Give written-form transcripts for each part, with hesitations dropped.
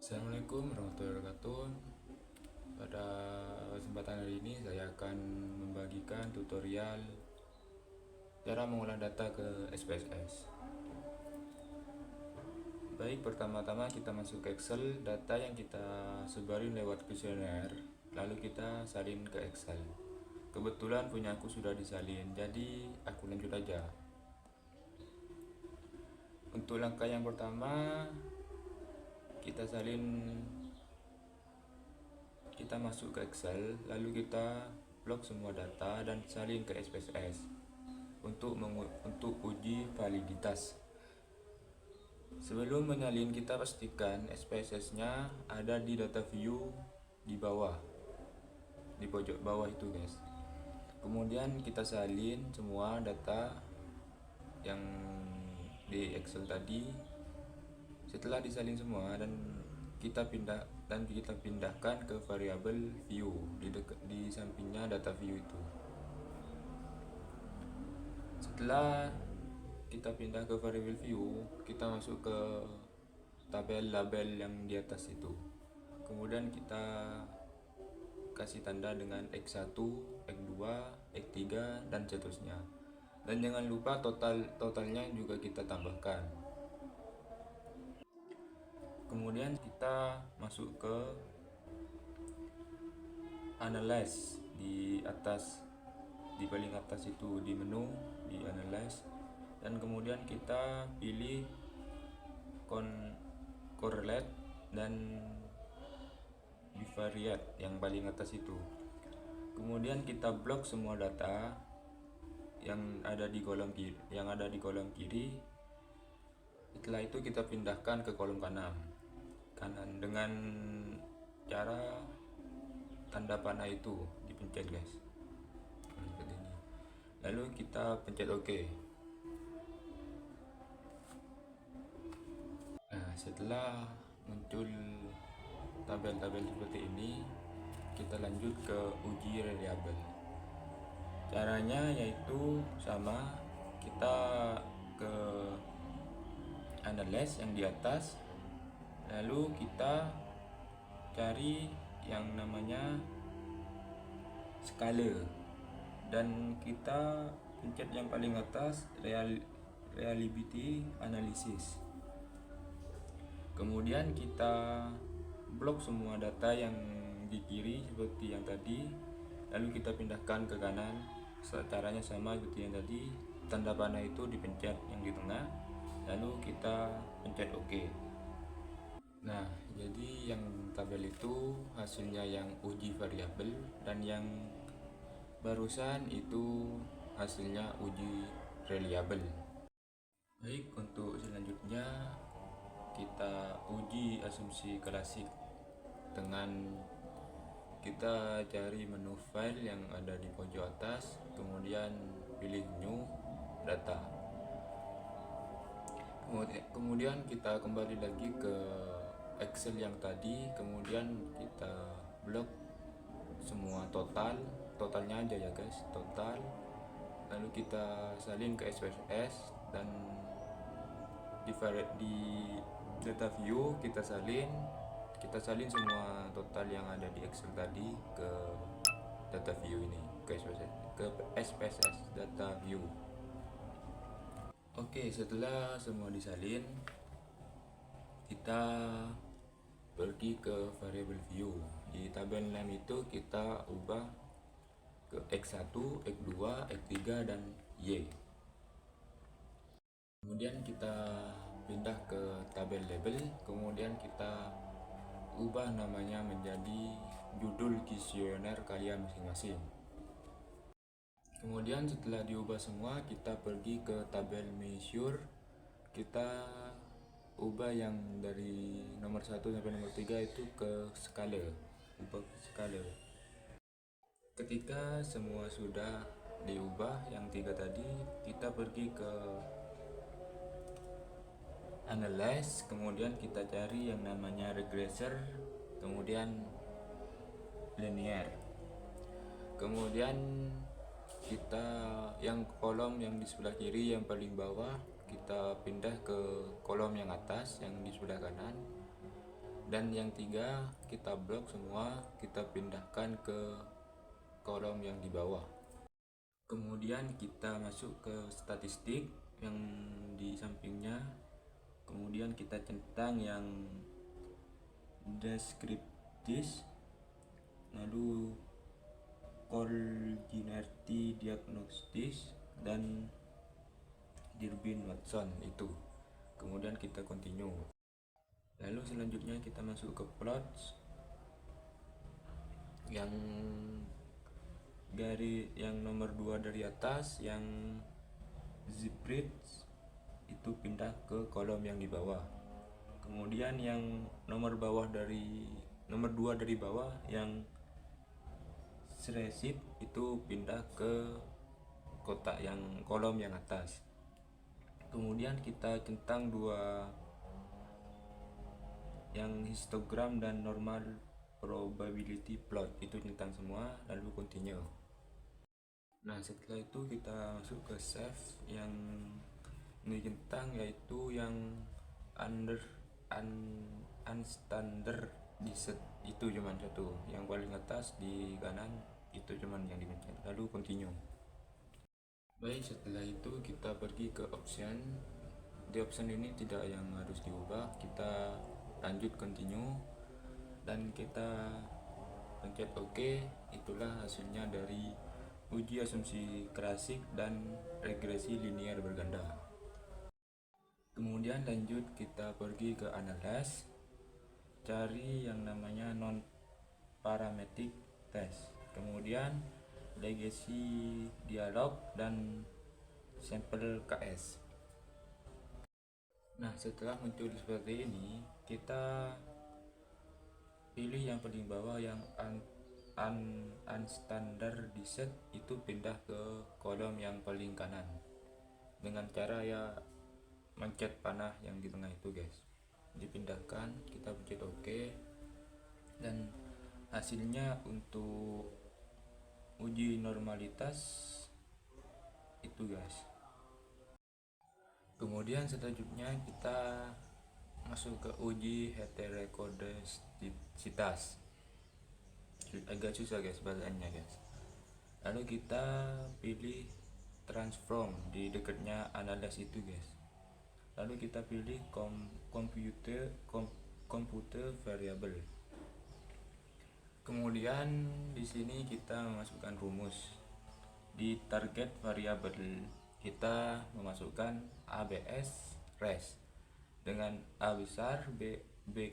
Assalamualaikum warahmatullahi wabarakatuh. Pada kesempatan hari ini saya akan membagikan tutorial cara mengolah data ke SPSS. Baik, pertama-tama kita masuk ke Excel, data yang kita sebarin lewat kuesioner, lalu kita salin ke Excel. Kebetulan punya aku sudah disalin, jadi aku lanjut aja. Untuk langkah yang pertama, kita salin kita masuk ke Excel, lalu kita blok semua data dan salin ke SPSS untuk uji validitas. Sebelum menyalin, kita pastikan SPSS-nya ada di data view di bawah, di pojok bawah itu guys. Kemudian kita salin semua data yang di Excel tadi. Setelah disalin semua dan kita pindahkan ke variabel view di sampingnya data view itu. Setelah kita pindah ke variabel view, kita masuk ke tabel label yang di atas itu. Kemudian kita kasih tanda dengan X1, X2, X3 dan seterusnya. Dan jangan lupa totalnya juga kita tambahkan. Kemudian kita masuk ke analyze di atas, di paling atas itu di menu di analyze, dan kemudian kita pilih correlate dan bivariate yang paling atas itu. Kemudian kita blok semua data yang ada di kolom kiri. Setelah itu kita pindahkan ke kolom kanan dengan cara tanda panah itu dipencet guys. Lalu kita pencet OK. Nah, setelah muncul tabel-tabel seperti ini, kita lanjut ke uji reliable. Caranya yaitu sama, kita ke analyze yang di atas, lalu kita cari yang namanya skala dan kita pencet yang paling atas reliability analysis. Kemudian kita blok semua data yang di kiri seperti yang tadi, lalu kita pindahkan ke kanan. Caranya sama seperti yang tadi, tanda panah itu dipencet yang di tengah, lalu kita pencet OK. Nah, jadi yang tabel itu hasilnya yang uji variabel, dan yang barusan itu hasilnya uji reliable. Baik, untuk selanjutnya kita uji asumsi klasik dengan kita cari menu file yang ada di pojok atas, kemudian pilih new data. Kemudian kita kembali lagi ke Excel yang tadi, kemudian kita blok semua totalnya aja ya guys, total. Lalu kita salin ke SPSS dan di data view kita salin semua total yang ada di Excel tadi ke data view ini, ke SPSS data view. Oke, setelah semua disalin, kita pergi ke variable view. Di tabel name itu kita ubah ke X1, X2, X3 dan Y. Kemudian kita pindah ke tabel label, kemudian kita ubah namanya menjadi judul kuesioner kalian masing-masing. Kemudian setelah diubah semua, kita pergi ke tabel measure, kita ubah yang dari nomor 1 sampai nomor 3 itu ke skala, ubah ke skala. Ketika semua sudah diubah yang 3 tadi, kita pergi ke analyze, kemudian kita cari yang namanya regressor, kemudian linear. Kemudian kita yang kolom yang di sebelah kiri yang paling bawah, kita pindah ke kolom yang atas yang di sebelah kanan, Dan yang tiga, kita blok semua, kita pindahkan ke kolom yang di bawah. Kemudian kita masuk ke statistik yang di sampingnya. Kemudian kita centang yang deskriptis, lalu Coordinate Diagnostis, dan Durbin Watson itu. Kemudian kita continue. Lalu selanjutnya kita masuk ke plots yang yang nomor 2 dari atas, yang Zipritz itu pindah ke kolom yang di bawah. Kemudian yang nomor 2 dari bawah, yang Sresit itu pindah ke kotak yang kolom yang atas. Kemudian kita centang dua, yang histogram dan normal probability plot itu centang semua, lalu continue. Nah, setelah itu kita masuk ke save. Yang ini centang yaitu yang unstandard set itu cuman satu, yang paling atas di kanan itu cuman yang dipencet, lalu continue. Baik, setelah itu kita pergi ke option. Di option ini tidak yang harus diubah, kita lanjut continue dan kita pencet OK. Itulah hasilnya dari uji asumsi klasik dan regresi linear berganda. Kemudian lanjut kita pergi ke analyze, cari yang namanya non parametric test, kemudian legacy dialog dan sampel KS. Nah, setelah muncul seperti ini, kita pilih yang paling bawah, yang unstandardized itu pindah ke kolom yang paling kanan dengan cara ya mencet panah yang di tengah itu guys, dipindahkan, kita pencet OK, dan hasilnya untuk uji normalitas itu guys. Kemudian selanjutnya kita masuk ke uji heterokodisitas, agak susah guys bacaannya guys. Lalu kita pilih transform di dekatnya analyze itu guys. Lalu kita pilih computer variable. Kemudian di sini kita memasukkan rumus. Di target variable kita memasukkan ABS res dengan A besar, B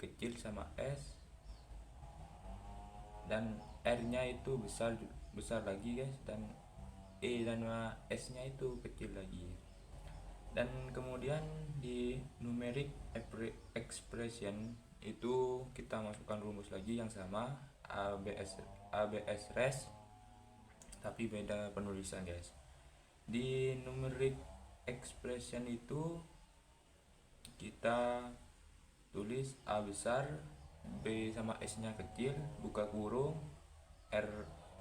kecil sama S, dan R nya itu besar lagi guys, dan E dan S nya itu kecil lagi. Dan kemudian di numeric expression itu kita masukkan rumus lagi yang sama, ABS res, tapi beda penulisan guys. Di numeric expression itu kita tulis A besar, B sama S nya kecil, buka kurung,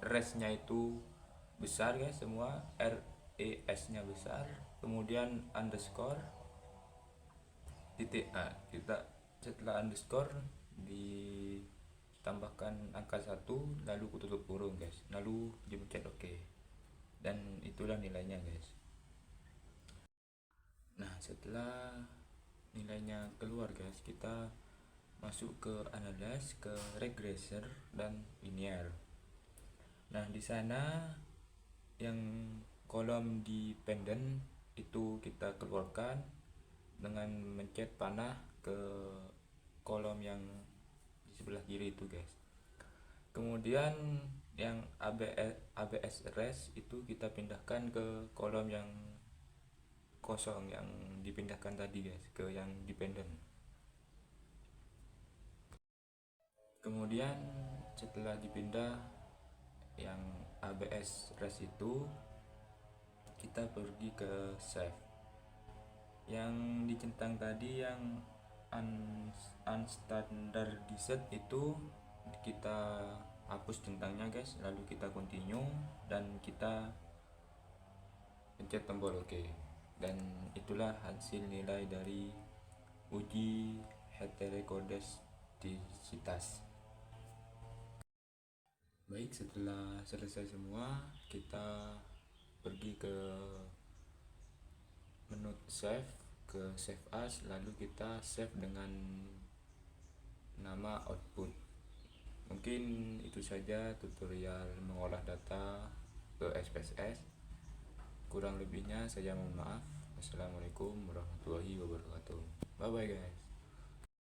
res nya itu besar guys semua, res nya besar, kemudian underscore titik A. Kita setelah underscore ditambahkan angka 1, lalu tutup kurung guys, lalu dipencet OK, dan itulah nilainya guys. Nah, setelah nilainya keluar guys, kita masuk ke analyze, ke regressor dan linear. Nah, di sana yang kolom dependent itu kita keluarkan dengan mencet panah ke kolom yang di sebelah kiri itu guys. Kemudian yang ABS res itu kita pindahkan ke kolom yang kosong, yang dipindahkan tadi guys, ke yang dependent. Kemudian setelah dipindah yang ABS res itu, kita pergi ke save. Yang dicentang tadi yang unstandardized itu kita hapus centangnya guys, lalu kita continue dan kita pencet tombol OK. Dan itulah hasil nilai dari uji heterokodisitas atas. Baik, setelah selesai semua, kita pergi ke menu save, ke save as, lalu kita save dengan nama output. Mungkin itu saja tutorial mengolah data ke SPSS. Kurang lebihnya saya mohon maaf. Wassalamualaikum warahmatullahi wabarakatuh. Bye bye guys.